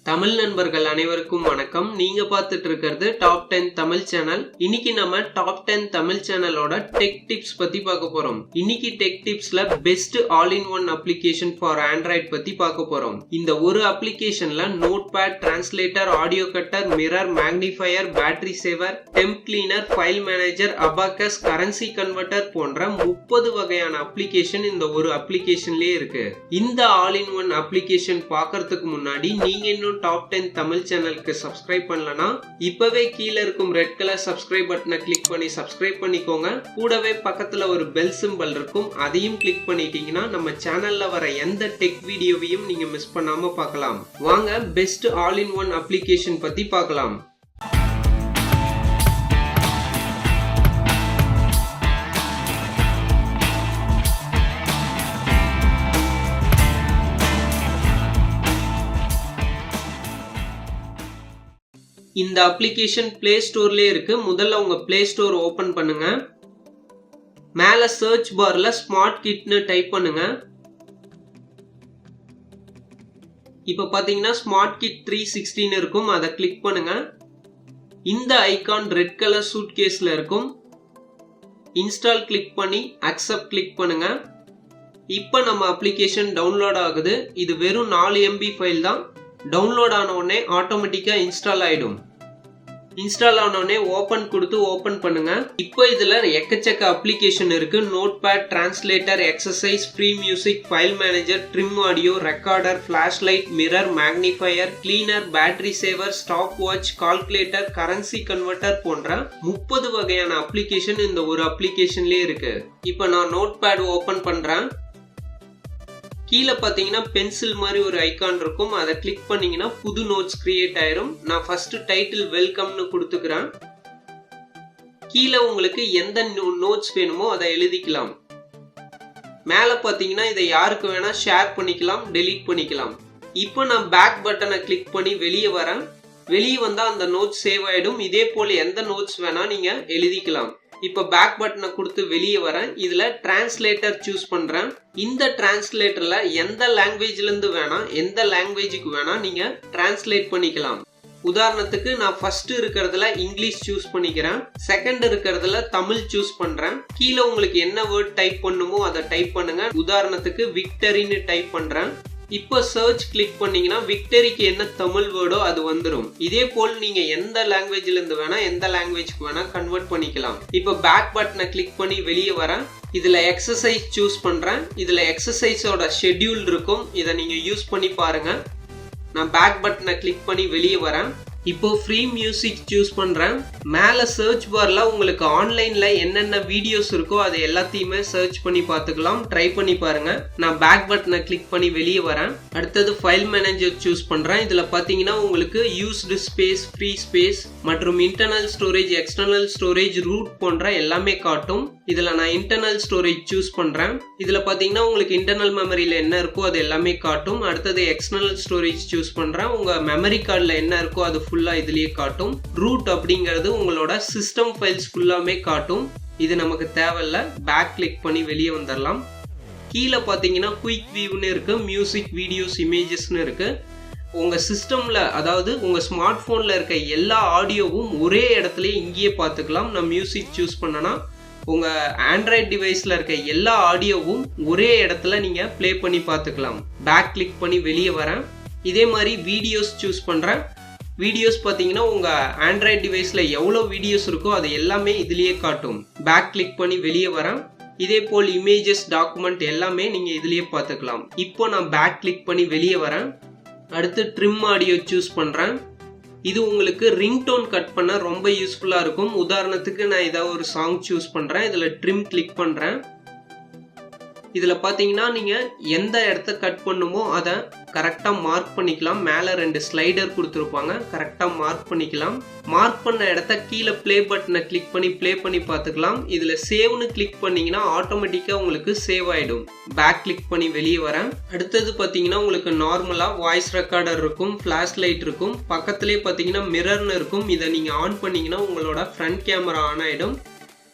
தமிழ் நண்பர்கள் அனைவருக்கும் வணக்கம். நீங்க பார்த்துட்டு இருக்கிறது டாப் 10 தமிழ் சேனல். இன்னைக்கு நம்ம டாப் 10 தமிழ் சேனலோட டெக் டிப்ஸ் பத்தி பார்க்க போறோம். இன்னைக்கு டெக் டிப்ஸ்ல best all in one application for Android பத்தி பார்க்க போறோம். இந்த ஒரு அப்ளிகேஷன்ல notepad, translator, audio cutter, mirror, magnifier, battery saver, temp cleaner, file manager, abacus, currency converter போன்ற 30 வகையான அப்ளிகேஷன் இந்த ஒரு அப்ளிகேஷன்லயே இருக்கு. இந்த ஆல் இன் ஒன் அப்ளிகேஷன் பார்க்கறதுக்கு முன்னாடி நீங்க இன்னும் டாப் 10 தமிழ் சேனலுக்கு சப்ஸ்கிரைப் பண்ணலனா இப்பவே கீழ இருக்கும் ரெட் கலர் சப்ஸ்கிரைப் பட்டனை கிளிக் பண்ணி சப்ஸ்கிரைப் பண்ணிக்கோங்க. கூடவே பக்கத்துல ஒரு பெல் சிம்பல் இருக்கும், அதையும் கிளிக் பண்ணிட்டீங்கன்னா நம்ம சேனல்ல வர எந்த டெக் வீடியோவையும் நீங்க மிஸ் பண்ணாம பார்க்கலாம். வாங்க best all in one application பத்தி பார்க்கலாம். இந்த அப்ளிகேஷன் பிளே ஸ்டோர்லயே இருக்கு. முதல்ல உங்க பிளே ஸ்டோர் ஓபன் பண்ணுங்க. மேல சர்ச் பார்ல ஸ்மார்ட் கிட்னு டைப் பண்ணுங்க. இப்ப பாத்தீங்கன்னா ஸ்மார்ட் கிட் 316 இருக்கும், அதை கிளிக் பண்ணுங்க. இந்த ஐகான் ரெட் கலர் சூட்கேஸ்ல இருக்கும். இன்ஸ்டால் கிளிக் பண்ணி அக்செப்ட் கிளிக் பண்ணுங்க. இப்ப நம்ம அப்ளிகேஷன் டவுன்லோட் ஆகுது. இது வெறும் 4 MB ஃபைல் தான். டவுன்லோட் ஆன உடனே ஆட்டோமேட்டிக்கா இன்ஸ்டால் ஆயிடும். இன்ஸ்டால் ஆன உடனே ஓபன் கொடுத்து ஓபன் பண்ணுங்க. இப்போ இதுல எக்கச்சக்க அப்ளிகேஷன் இருக்கு. Notepad, translator, exercise, free music, file manager, trim audio, recorder, flashlight, mirror, magnifier, cleaner, battery saver, stopwatch, calculator, currency converter போன்ற 30 வகையான அப்ளிகேஷன் இந்த ஒரு அப்ளிகேஷன்லயே இருக்கு. இப்போ நான் நோட்பேட் ஓபன் பண்றேன். கீழே பார்த்தீங்கன்னா பென்சில் மாதிரி ஒரு ஐகான் இருக்கும், அதை கிளிக் பண்ணீங்கன்னா புது நோட்ஸ் கிரியேட் ஆயிரும். நான் ஃபர்ஸ்ட் டைட்டில் வெல்கம்னு கொடுத்துக்கிறேன். கீழே உங்களுக்கு எந்த நோட்ஸ் வேணுமோ அதை எழுதிக்கலாம். மேல பார்த்தீங்கன்னா இதை யாருக்கு வேணா ஷேர் பண்ணிக்கலாம், டெலீட் பண்ணிக்கலாம். இப்போ நான் பேக் பட்டனை கிளிக் பண்ணி வெளியே வரேன். வெளியே வந்தா அந்த நோட்ஸ் சேவ் ஆயிடும். இதே போல எந்த நோட்ஸ் வேணா நீங்க எழுதிக்கலாம். இப்ப பேக் பட்டனை கொடுத்து வெளியே வரேன். இதுல டிரான்ஸ்லேட்டர் சூஸ் பண்றேன். இந்த டிரான்ஸ்லேட்டர்ல எந்த லாங்குவேஜ்ல இருந்து வேணா எந்த லாங்குவேஜுக்கு வேணா நீங்க டிரான்ஸ்லேட் பண்ணிக்கலாம். உதாரணத்துக்கு நான் ஃபர்ஸ்ட் இருக்கிறதுல இங்கிலீஷ் சூஸ் பண்ணிக்கிறேன். செகண்ட் இருக்கிறதுல தமிழ் சூஸ் பண்றேன். கீழே உங்களுக்கு என்ன வேர்ட் டைப் பண்ணுமோ அதை டைப் பண்ணுங்க. உதாரணத்துக்கு விக்டரின்னு டைப் பண்றேன். இப்போ சர்ச் கிளிக் பண்ணீங்கன்னா விக்டரிக்கு என்ன தமிழ் வேர்டோ அது வந்துடும். இதே போல் நீங்க எந்த லாங்குவேஜ்ல இருந்து வேணா எந்த லாங்குவேஜ்க்கு வேணா கன்வெர்ட் பண்ணிக்கலாம். இப்போ பேக் பட்டனை கிளிக் பண்ணி வெளியே வரேன். இதுல எக்ஸசைஸ் சூஸ் பண்றேன். இதுல எக்ஸசைஸோட ஷெட்யூல் இருக்கும், இதை நீங்க யூஸ் பண்ணி பாருங்க. நான் பேக் பட்டனை கிளிக் பண்ணி வெளியே வரேன். இப்போ ஃப்ரீ மியூசிக் சூஸ் பண்றேன். மேல சர்ச் பார்ல உங்களுக்கு ஆன்லைன்ல என்னென்ன வீடியோஸ் இருக்கோ அதை எல்லாத்தையுமே சர்ச் பண்ணி பார்த்துக்கலாம். ட்ரை பண்ணி பாருங்க. நான் பேக் பட்டனை கிளிக் பண்ணி வெளியே வரேன். அடுத்தது ஃபைல் மேனேஜர் சூஸ் பண்றேன். இதுல பாத்தீங்கன்னா உங்களுக்கு யூஸ்டு ஸ்பேஸ், ஃப்ரீ ஸ்பேஸ் மற்றும் internal storage, external storage, root போன்ற எல்லாமே காட்டும். இதுல நான் இன்டர்னல் ஸ்டோரேஜ் சூஸ் பண்றேன். இதுல பாத்தீங்கன்னா உங்களுக்கு இன்டர்னல் மெமரியில என்ன இருக்கோ அது எல்லாமே காட்டும். அடுத்தது எக்ஸ்டர்னல் ஸ்டோரேஜ் சூஸ் பண்றேன். உங்க மெமரி கார்டுல என்ன இருக்கோ அது ஃபுல்லா இதுலயே காட்டும். ரூட் அப்படிங்கிறது உங்களோட சிஸ்டம் ஃபைல்ஸ் ஃபுல்லாமே காட்டும். இது நமக்கு தேவையில்ல. பேக் கிளிக் பண்ணி வெளியே வந்துடலாம். கீழே பாத்தீங்கன்னா குயிக் வியூன்னு இருக்கு, மியூசிக், வீடியோஸ், இமேஜஸ்னு இருக்கு. உங்க சிஸ்டம்ல அதாவது உங்க ஸ்மார்ட் போன்ல இருக்க எல்லா ஆடியோவும் ஒரே இடத்துல இங்கேயே பார்த்துக்கலாம். நான் மியூசிக் சூஸ் பண்ணனா உங்க ஆண்ட்ராய்ட் டிவைஸ்ல இருக்க எல்லா ஆடியோவும் ஒரே இடத்துல நீங்க பிளே பண்ணி பார்த்துக்கலாம். பேக் கிளிக் பண்ணி வெளியே வரேன். இதே மாதிரி வீடியோஸ் சூஸ் பண்றேன். வீடியோஸ் பார்த்தீங்கன்னா உங்க ஆண்ட்ராய்ட் டிவைஸ்ல எவ்வளோ வீடியோஸ் இருக்கோ அது எல்லாமே இதுலயே காட்டும். பேக் கிளிக் பண்ணி வெளியே வரேன். இதே போல் இமேஜஸ், டாக்குமெண்ட் எல்லாமே நீங்க இதுலயே பார்த்துக்கலாம். இப்போ நான் பேக் கிளிக் பண்ணி வெளியே வரேன். அடுத்து ட்ரிம் ஆடியோ சூஸ் பண்றேன். இது உங்களுக்கு ரிங்டோன் கட் பண்ண ரொம்ப யூஸ்ஃபுல்லா இருக்கும். உதாரணத்துக்கு நான் ஏதாவது ஒரு சாங் சூஸ் பண்றேன். இதுல ட்ரிம் கிளிக் பண்றேன். இதுல பாத்தீங்கன்னா நீங்க எந்த இடத்த கட் பண்ணுமோ அதை கரெக்டா மார்க் பண்ணிக்கலாம். மேல 2 ஸ்லைடர் கொடுத்துருப்பாங்க, கரெக்டா மார்க் பண்ணிக்கலாம். மார்க் பண்ண இடத்த கீழே பிளே பட்டனை கிளிக் பண்ணி பிளே பண்ணி பார்த்துக்கலாம். இதுல சேவ்னு கிளிக் பண்ணீங்கன்னா ஆட்டோமேட்டிக்கா உங்களுக்கு சேவ் ஆயிடும். பேக் கிளிக் பண்ணி வெளியே வரேன். அடுத்தது பாத்தீங்கன்னா உங்களுக்கு நார்மலா வாய்ஸ் ரெக்கார்டர் இருக்கும், ஃபிளாஷ் லைட் இருக்கும். பக்கத்திலே பாத்தீங்கன்னா மிரர்னு இருக்கும். இதை நீங்க ஆன் பண்ணீங்கன்னா உங்களோட ஃப்ரண்ட் கேமரா ஆன் ஆயிடும்.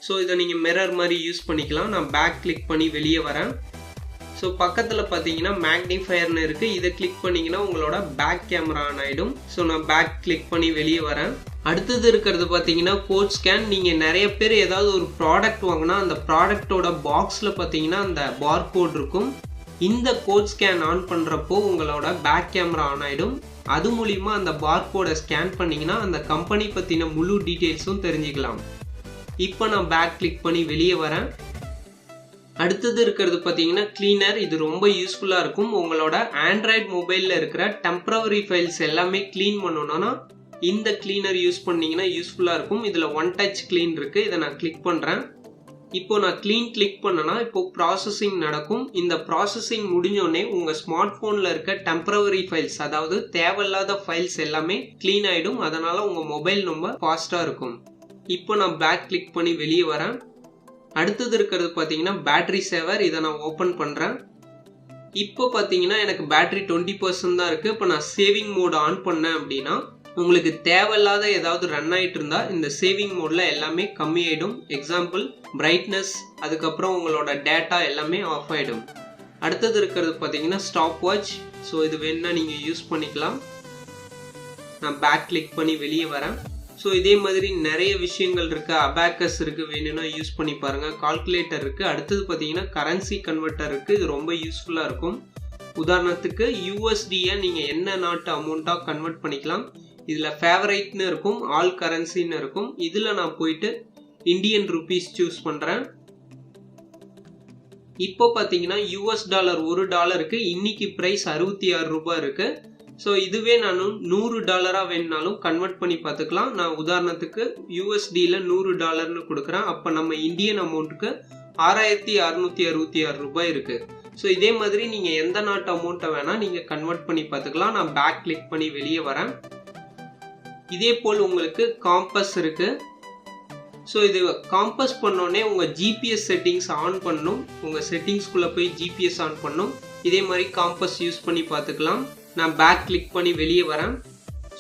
ஸோ இதை நீங்கள் மிரர் மாதிரி யூஸ் பண்ணிக்கலாம். நான் பேக் கிளிக் பண்ணி வெளியே வரேன். ஸோ பக்கத்தில் பார்த்தீங்கன்னா மேக்னிஃபயர்னு இருக்குது. இதை கிளிக் பண்ணிங்கன்னா உங்களோட பேக் கேமரா ஆன் ஆகிடும். ஸோ நான் பேக் கிளிக் பண்ணி வெளியே வரேன். அடுத்தது இருக்கிறது பார்த்தீங்கன்னா கோட் ஸ்கேன். நீங்கள் நிறைய பேர் ஏதாவது ஒரு ப்ராடக்ட் வாங்கினா அந்த ப்ராடக்டோட பாக்ஸில் பார்த்தீங்கன்னா அந்த பார்கோட் இருக்கும். இந்த கோட் ஸ்கேன் ஆன் பண்ணுறப்போ உங்களோட பேக் கேமரா ஆன் ஆகிடும். அது மூலிமா அந்த பார்கோடை ஸ்கேன் பண்ணிங்கன்னா அந்த கம்பெனி பற்றின முழு டீட்டெயில்ஸும் தெரிஞ்சுக்கலாம். இப்போ நான் பேக் கிளிக் பண்ணி வெளியே வரேன். அடுத்தது இருக்கிறது பார்த்தீங்கன்னா கிளீனர். இது ரொம்ப யூஸ்ஃபுல்லாக இருக்கும். உங்களோட ஆண்ட்ராய்டு மொபைலில் இருக்கிற டெம்பரவரி ஃபைல்ஸ் எல்லாமே க்ளீன் பண்ணணும்னா இந்த கிளீனர் யூஸ் பண்ணிங்கன்னா யூஸ்ஃபுல்லாக இருக்கும். இதில் ஒன் டச் க்ளீன் இருக்குது. இதை நான் கிளிக் பண்ணுறேன். இப்போ நான் கிளிக் பண்ணனா இப்போ ப்ராசஸிங் நடக்கும். இந்த ப்ராசஸிங் முடிஞ்சோடனே உங்கள் ஸ்மார்ட் ஃபோனில் இருக்க டெம்பரவரி ஃபைல்ஸ், அதாவது தேவையில்லாத ஃபைல்ஸ் எல்லாமே க்ளீன் ஆகிடும். அதனால் உங்கள் மொபைல் ரொம்ப ஃபாஸ்ட்டாக இருக்கும். இப்போ நான் பேக் கிளிக் பண்ணி வெளியே வரேன். அடுத்தது இருக்கிறது பார்த்தீங்கன்னா பேட்டரி சேவர். இதை நான் ஓப்பன் பண்ணுறேன். இப்போ பார்த்தீங்கன்னா எனக்கு பேட்டரி 20% தான் இருக்குது. இப்போ நான் சேவிங் மோட் ஆன் பண்ணேன் அப்படின்னா உங்களுக்கு தேவையில்லாத ஏதாவது ரன் ஆகிட்டு இருந்தால் இந்த சேவிங் மோடில் எல்லாமே கம்மியாயிடும். எக்ஸாம்பிள் பிரைட்னஸ், அதுக்கப்புறம் உங்களோட டேட்டா எல்லாமே ஆஃப் ஆகிடும். அடுத்தது இருக்கிறது பார்த்தீங்கன்னா ஸ்டாப் வாட்ச். ஸோ இது வேணுன்னா நீங்கள் யூஸ் பண்ணிக்கலாம். நான் பேக் கிளிக் பண்ணி வெளியே வரேன். ஸோ இதே மாதிரி நிறைய விஷயங்கள் இருக்குது. அபாக்கஸ் இருக்குது, வேணும்னா யூஸ் பண்ணி பாருங்கள். கால்குலேட்டர் இருக்குது. அடுத்தது பார்த்தீங்கன்னா கரன்சி கன்வெர்ட்டர் இருக்குது. இது ரொம்ப யூஸ்ஃபுல்லாக இருக்கும். உதாரணத்துக்கு யூஎஸ்டியை நீங்கள் என்ன நாட்டு அமௌண்ட்டாக கன்வெர்ட் பண்ணிக்கலாம். இதில் ஃபேவரைட்னு இருக்கும், ஆல் கரன்சின்னு இருக்கும். இதில் நான் போயிட்டு இந்தியன் ருபீஸ் சூஸ் பண்ணுறேன். இப்போ பார்த்தீங்கன்னா US டாலர் $1 இன்னைக்கு ப்ரைஸ் 66 ரூபாய் இருக்குது. ஸோ இதுவே நான் $100 வேணுனாலும் கன்வெர்ட் பண்ணி பார்த்துக்கலாம். நான் உதாரணத்துக்கு USDயில் $100 கொடுக்குறேன். அப்போ நம்ம இந்தியன் அமௌண்ட்டுக்கு 6666 ரூபாய் இருக்குது. ஸோ இதே மாதிரி நீங்கள் எந்த நாட்டு அமௌண்ட்டை வேணால் நீங்கள் கன்வெர்ட் பண்ணி பார்த்துக்கலாம். நான் பேக் கிளிக் பண்ணி வெளியே வரேன். இதே போல் உங்களுக்கு காம்பஸ் இருக்குது. ஸோ இது காம்பஸ் பண்ணோடனே உங்கள் ஜிபிஎஸ் செட்டிங்ஸ் ஆன் பண்ணணும். உங்கள் செட்டிங்ஸ்குள்ளே போய் ஜிபிஎஸ் ஆன் பண்ணணும். இதே மாதிரி காம்பஸ் யூஸ் பண்ணி பார்த்துக்கலாம். நான் பேக் கிளிக் பண்ணி வெளியே வரேன்.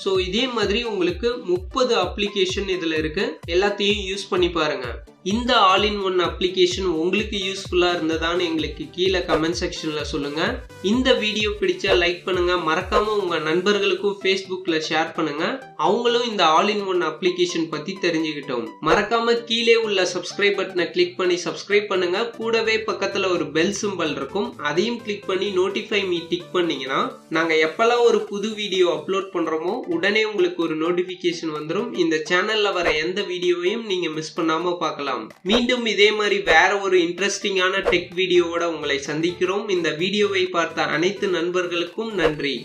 ஸோ இதே மாதிரி உங்களுக்கு 30 அப்ளிகேஷன் இதில் இருக்குது. எல்லாத்தையும் யூஸ் பண்ணி பாருங்கள். இந்த ஆல் இன் ஒன் அப்ளிகேஷன் உங்களுக்கு யூஸ்ஃபுல்லாக இருந்ததான்னு எங்களுக்கு கீழே கமெண்ட் செக்ஷனில் சொல்லுங்கள். இந்த வீடியோ பிடிச்சா லைக் பண்ணுங்கள். மறக்காமல் உங்கள் நண்பர்களுக்கும் ஃபேஸ்புக்கில் ஷேர் பண்ணுங்கள். அவங்களும் இந்த ஆல் இன் ஒன் அப்ளிகேஷன் பற்றி தெரிஞ்சுக்கிட்டோம். மறக்காமல் கீழே உள்ள சப்ஸ்கிரைப் பட்டனை கிளிக் பண்ணி சப்ஸ்கிரைப் பண்ணுங்கள். கூடவே பக்கத்தில் ஒரு பெல் சிம்பல் இருக்கும். அதையும் கிளிக் பண்ணி நோட்டிஃபை மீ டிக் பண்ணிங்கன்னா நாங்கள் எப்போல்லாம் ஒரு புது வீடியோ அப்லோட் பண்ணுறோமோ உடனே உங்களுக்கு ஒரு நோட்டிஃபிகேஷன் வந்துடும். இந்த சேனலில் வர எந்த வீடியோவையும் நீங்கள் மிஸ் பண்ணாமல் பார்க்கலாம். மீண்டும் இதே மாதிரி வேற ஒரு இன்ட்ரெஸ்டிங்கான டெக் வீடியோவோட உங்களை சந்திக்கிறோம். இந்த வீடியோவை பார்த்த அனைத்து நண்பர்களுக்கும் நன்றி.